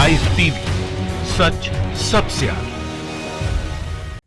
Live TV, सच सबसे आगे।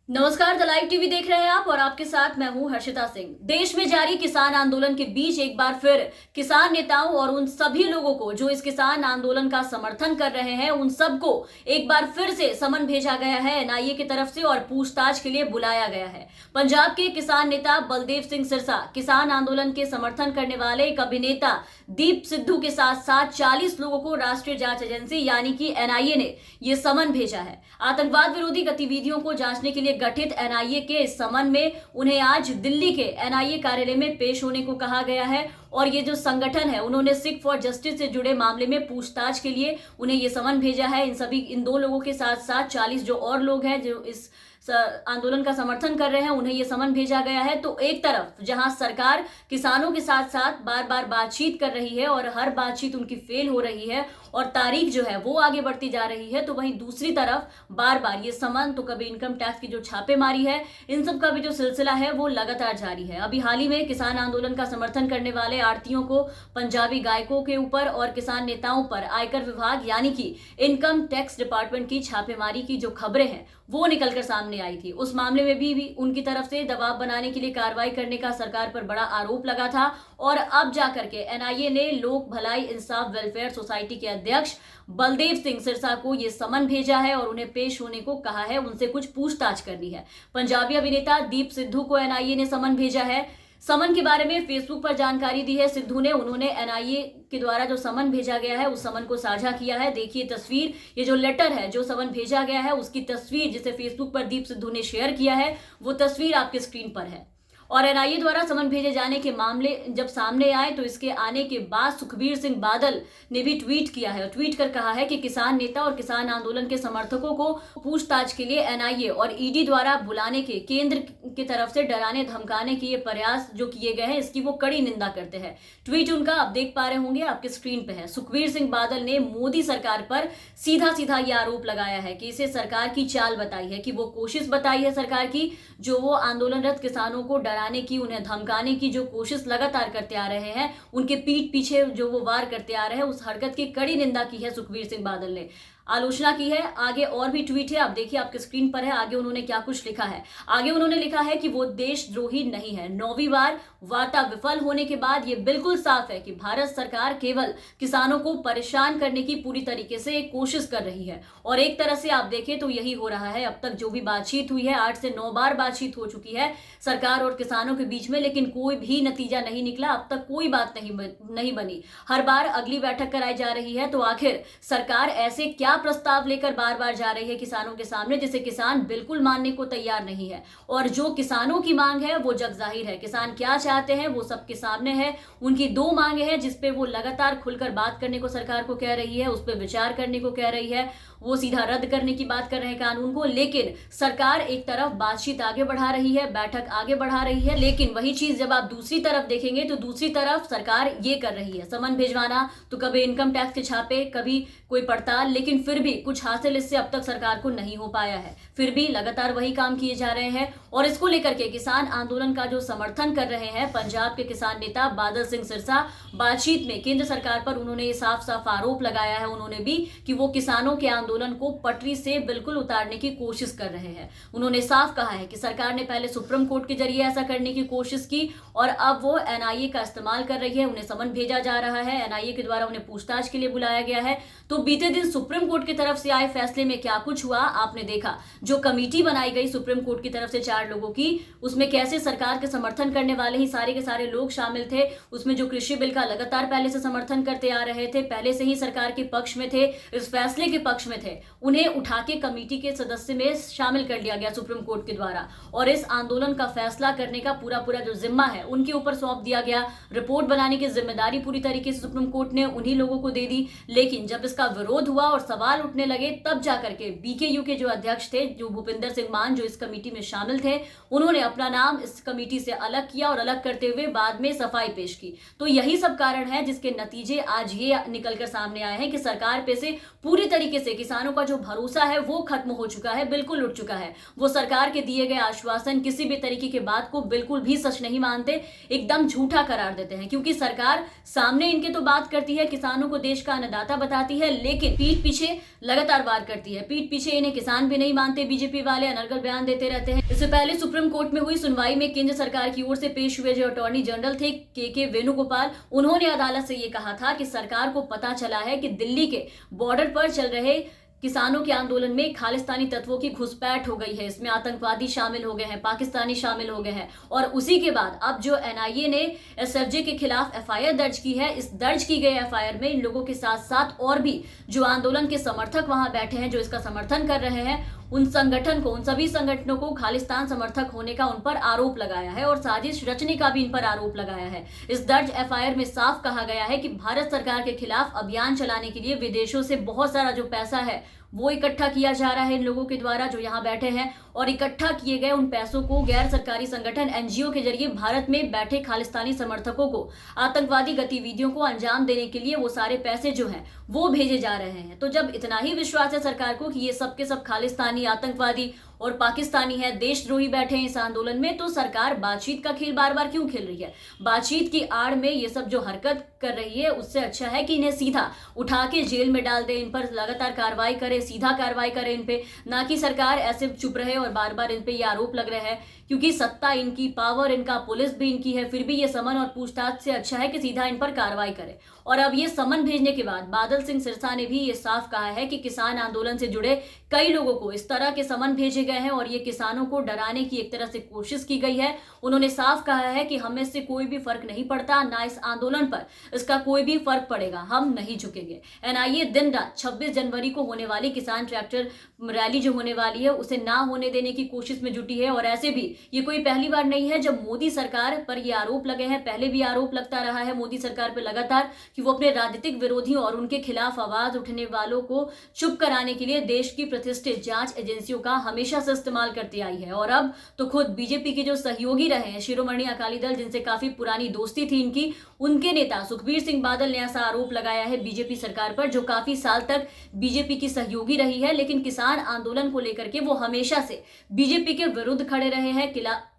नमस्कार, द लाइव टीवी देख रहे हैं आप और आपके साथ मैं हूं हर्षिता सिंह। देश में जारी किसान आंदोलन के बीच एक बार फिर किसान नेताओं और उन सभी लोगों को जो इस किसान आंदोलन का समर्थन कर रहे हैं, उन सबको एक बार फिर से समन भेजा गया है एनआईए की तरफ से और पूछताछ के लिए बुलाया गया है। पंजाब के किसान नेता बलदेव सिंह सिरसा, किसान आंदोलन के समर्थन करने वाले एक अभिनेता दीप सिद्धू के साथ साथ 40 लोगों को राष्ट्रीय जांच एजेंसी यानी कि एनआईए ने यह समन भेजा है। आतंकवाद विरोधी गतिविधियों को जांचने के लिए गठित एनआईए के इस समन में उन्हें आज दिल्ली के एनआईए कार्यालय में पेश होने को कहा गया है और ये जो संगठन है उन्होंने सिख फॉर जस्टिस से जुड़े मामले में पूछताछ के लिए उन्हें ये समन भेजा है। इन दो लोगों के साथ साथ 40 जो और लोग हैं जो इस आंदोलन का समर्थन कर रहे हैं, उन्हें यह समन भेजा गया है। तो एक तरफ जहां सरकार किसानों के साथ साथ बार बार बातचीत कर रही है और हर बातचीत उनकी फेल हो रही है और तारीख जो है वो आगे बढ़ती जा रही है, तो वहीं दूसरी तरफ बार बार ये समन, तो कभी इनकम टैक्स की जो छापेमारी है, इन सब का भी जो सिलसिला है वो लगातार जारी है। अभी हाल ही में किसान आंदोलन का समर्थन करने वाले आड़तियों को, पंजाबी गायकों के ऊपर और किसान नेताओं पर आयकर विभाग यानी कि इनकम टैक्स डिपार्टमेंट की छापेमारी की जो खबरें हैं वो निकलकर सामने आई थी। उस मामले में भी उनकी तरफ से दबाव बनाने के लिए कार्रवाई करने का सरकार पर बड़ा आरोप लगा था और अब जाकर के एनआईए ने लोक भलाई इंसाफ वेलफेयर सोसाइटी के अध्यक्ष बलदेव सिंह सिरसा को यह समन भेजा है और उन्हें पेश होने को कहा है, उनसे कुछ पूछताछ करनी है। पंजाबी अभिनेता दीप सिद्धू को एनआईए ने समन भेजा है। समन के बारे में फेसबुक पर जानकारी दी है सिद्धू ने। उन्होंने एनआईए के द्वारा जो समन भेजा गया है उस समन को साझा किया है। देखिए तस्वीर, ये जो लेटर है, जो समन भेजा गया है उसकी तस्वीर जिसे फेसबुक पर दीप सिद्धू ने शेयर किया है, वो तस्वीर आपके स्क्रीन पर है। और एनआईए द्वारा समन भेजे जाने के मामले जब सामने आए तो इसके आने के बाद सुखबीर सिंह बादल ने भी ट्वीट किया है और ट्वीट कर कहा है कि किसान नेता और किसान आंदोलन के समर्थकों को पूछताछ के लिए एनआईए और ईडी द्वारा बुलाने के केंद्र की तरफ से डराने धमकाने के ये प्रयास जो किए गए हैं, इसकी वो कड़ी निंदा करते हैं। ट्वीट उनका आप देख पा रहे होंगे, आपके स्क्रीन पे है। सुखबीर सिंह बादल ने मोदी सरकार पर सीधा सीधा ये आरोप लगाया है कि इसे सरकार की चाल बताई है, कि वो कोशिश बताई है सरकार की, जो वो आंदोलनरत किसानों को डराने की, उन्हें धमकाने की जो कोशिश लगातार करते आ रहे हैं, उनके पीठ पीछे जो वो वार करते आ रहे हैं, उस हरकत की कड़ी निंदा की है सुखबीर सिंह बादल ने, आलोचना की है। आगे और भी ट्वीट है, आप देखिए आपके स्क्रीन पर है। आगे उन्होंने क्या कुछ लिखा है। आगे उन्होंने लिखा है कि वो देशद्रोही नहीं है। 9वीं बार वार्ता विफल होने के बाद ये बिल्कुल साफ है कि भारत सरकार केवल किसानों को परेशान करने की पूरी तरीके से कोशिश कर रही है और एक तरह से आप देखें तो यही हो रहा है। अब तक जो भी बातचीत हुई है, 8 से 9 बार बातचीत हो चुकी है सरकार और किसानों के बीच में, लेकिन कोई भी नतीजा नहीं निकला। अब तक कोई बात नहीं बनी। हर बार अगली बैठक कराई जा रही है। तो आखिर सरकार ऐसे क्या प्रस्ताव लेकर बार बार जा रही है किसानों के सामने, जिसे किसान बिल्कुल मानने को तैयार नहीं है। और जो किसानों की मांग है वो जग जाहिर है। किसान क्या चाहते हैं वो सबके सामने है। उनकी 2 मांगे हैं जिसपे वो लगातार खुलकर बात करने को सरकार को कह रही है, उस पर विचार करने को कह रही है। वो सीधा रद्द करने की बात कर रहे हैं कानून को, लेकिन सरकार एक तरफ बातचीत आगे बढ़ा रही है, बैठक आगे बढ़ा रही है, लेकिन वही चीज जब आप दूसरी तरफ देखेंगे तो दूसरी तरफ सरकार ये कर रही है, समन भिजवाना, तो कभी इनकम टैक्स के छापे, कभी कोई पड़ताल, लेकिन फिर भी कुछ हासिल इससे अब तक सरकार को नहीं हो पाया है। फिर भी लगातार वही काम किए जा रहे हैं और इसको लेकर के किसान आंदोलन का जो समर्थन कर रहे हैं पंजाब के किसान नेता बादल सिंह सिरसा, बातचीत में केंद्र सरकार पर उन्होंने साफ साफ आरोप लगाया है उन्होंने भी कि वो किसानों के आंदोलन को पटरी से बिल्कुल उतारने की कोशिश कर रहे हैं। उन्होंने साफ कहा है कि सरकार ने पहले सुप्रीम कोर्ट के जरिए ऐसा करने की कोशिश की और अब वो एनआईए का इस्तेमाल कर रही है। उन्हें समन भेजा जा रहा है, एनआईए के द्वारा उन्हें पूछताछ के लिए बुलाया गया है। तो बीते दिन सुप्रीम कोर्ट की तरफ से आए फैसले में क्या कुछ हुआ आपने देखा। जो कमेटी बनाई गई सुप्रीम कोर्ट की तरफ से 4 लोगों की, उसमें कैसे सरकार के समर्थन करने वाले ही सारे के सारे लोग शामिल थे। उसमें जो कृषि बिल का लगातार पहले से समर्थन करते आ रहे थे, पहले से ही सरकार के पक्ष में थे, इस फैसले के पक्ष में थे, उन्हें उठा के कमेटी के सदस्य में शामिल कर लिया गया सुप्रीम कोर्ट के द्वारा और इस आंदोलन का फैसला करने का पूरा जो जिम्मा है उनके ऊपर सौंप दिया गया। रिपोर्ट बनाने की जिम्मेदारी पूरी तरीके से सुप्रीम कोर्ट ने उन्हीं लोगों को दे दी। लेकिन जब इसका विरोध हुआ और सवाल उठने लगे, तब जाकर के बीकेयू के जो अध्यक्ष थे, जो भूपिंदर सिंह मान, जो इस कमेटी में शामिल थे, उन्होंने अपना नाम इस कमेटी से अलग किया और अलग करते हुए बाद में सफाई पेश की। तो यही सब कारण है जिसके नतीजे आज ये निकलकर सामने आए हैं कि सरकार पे से पूरी तरीके से किसानों का जो भरोसा है वो खत्म हो चुका है, बिल्कुल उठ चुका है। वो सरकार के दिए गए आश्वासन, किसी भी तरीके की बात को बिल्कुल भी सच नहीं मानते, एकदम झूठा करार देते हैं। क्योंकि सरकार सामने इनके तो बात करती है, किसानों को देश का अन्नदाता बताती है, लेकिन पीठ पीछे पीछे लगातार वार करती है। पीठ पीछे इन्हें किसान भी नहीं मानते बीजेपी वाले, अनर्गल बयान देते रहते हैं। इससे पहले सुप्रीम कोर्ट में हुई सुनवाई में केंद्र सरकार की ओर से पेश हुए जो अटॉर्नी जनरल थे के वेणुगोपाल, उन्होंने अदालत से ये कहा था कि सरकार को पता चला है कि दिल्ली के बॉर्डर पर चल रहे किसानों के आंदोलन में खालिस्तानी तत्वों की घुसपैठ हो गई है, इसमें आतंकवादी शामिल हो गए हैं, पाकिस्तानी शामिल हो गए हैं। और उसी के बाद अब जो एनआईए ने एसएफजे के खिलाफ एफआईआर दर्ज की है, इस दर्ज की गई एफआईआर में इन लोगों के साथ साथ और भी जो आंदोलन के समर्थक वहां बैठे हैं, जो इसका समर्थन कर रहे हैं, उन सभी संगठनों को खालिस्तान समर्थक होने का उन पर आरोप लगाया है और साजिश रचने का भी इन पर आरोप लगाया है। इस दर्ज एफआईआर में साफ कहा गया है कि भारत सरकार के खिलाफ अभियान चलाने के लिए विदेशों से बहुत सारा जो पैसा है वो इकट्ठा किया जा रहा है इन लोगों के द्वारा जो यहाँ बैठे हैं, और इकट्ठा किए गए उन पैसों को गैर सरकारी संगठन एनजीओ के जरिए भारत में बैठे खालिस्तानी समर्थकों को आतंकवादी गतिविधियों को अंजाम देने के लिए वो सारे पैसे जो हैं वो भेजे जा रहे हैं। तो जब इतना ही विश्वास है सरकार को कि ये सब के सब खालिस्तानी, आतंकवादी और पाकिस्तानी है, देशद्रोही बैठे हैं इस आंदोलन में, तो सरकार बातचीत का खेल बार बार क्यों खेल रही है? बातचीत की आड़ में ये सब जो हरकत कर रही है उससे अच्छा है कि इन्हें सीधा उठा के जेल में डाल दे, इन पर लगातार कार्रवाई करे, सीधा कार्रवाई करे इन पे, ना कि सरकार ऐसे चुप रहे और बार बार इन पे ये आरोप लग रहे हैं। क्योंकि सत्ता इनकी, पावर इनका, पुलिस भी इनकी है, फिर भी ये समन और पूछताछ से अच्छा है कि सीधा इन पर कार्रवाई करे। और अब ये समन भेजने के बाद बादल सिंह सिरसा ने भी ये साफ कहा है कि किसान आंदोलन से जुड़े कई लोगों को इस तरह के समन भेजे गए हैं और ये किसानों को डराने की एक तरह से कोशिश की गई है। उन्होंने साफ कहा है कि हमें इससे कोई भी फर्क नहीं पड़ता, ना इस आंदोलन पर इसका कोई भी फर्क पड़ेगा, हम नहीं झुकेंगे। एनआईए दिन रात 26 जनवरी को होने वाली किसान ट्रैक्टर रैली जो होने वाली है उसे ना होने देने की कोशिश में जुटी है। और ऐसे भी ये कोई पहली बार नहीं है जब मोदी सरकार पर ये आरोप लगे हैं, पहले भी आरोप लगता रहा है मोदी सरकार पर लगातार कि वो अपने राजनीतिक विरोधियों और उनके खिलाफ आवाज उठने वालों को चुप कराने के लिए देश की प्रतिष्ठित जांच एजेंसियों का हमेशा से इस्तेमाल करती आई है। और अब तो खुद बीजेपी के जो सहयोगी रहे हैं, शिरोमणि अकाली दल, जिनसे काफी पुरानी दोस्ती थी इनकी, उनके नेता सुखबीर सिंह बादल ने ऐसा आरोप लगाया है बीजेपी सरकार पर, जो काफी साल तक बीजेपी की सहयोगी रही है, लेकिन किसान आंदोलन को लेकर के वो हमेशा से बीजेपी के विरुद्ध खड़े रहे हैं,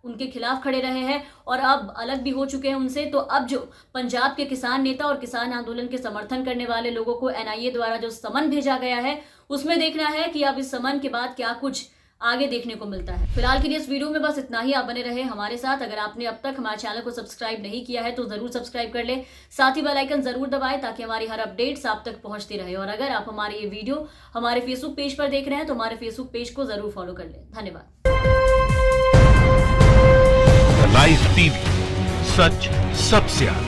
उनके खिलाफ खड़े रहे हैं और अब अलग भी हो चुके हैं उनसे। तो अब जो पंजाब के किसान नेता और किसान आंदोलन के समर्थन करने वाले लोगों को एनआईए द्वारा जो समन भेजा गया है, उसमें देखना है कि अब इस समन के बाद क्या कुछ आगे देखने को मिलता है। फिलहाल के लिए इस वीडियो में बस इतना ही। आप बने रहे हमारे साथ। अगर आपने अब तक हमारे चैनल को सब्सक्राइब नहीं किया है तो जरूर सब्सक्राइब कर ले, साथ ही बेल आइकन जरूर दबाएं ताकि हमारी हर अपडेट्स आप तक पहुंचती रहे। और अगर आप हमारे ये वीडियो हमारे फेसबुक पेज पर देख रहे हैं तो हमारे फेसबुक पेज को जरूर फॉलो कर ले। धन्यवाद। लाइव टीवी, सच सबसे आगे।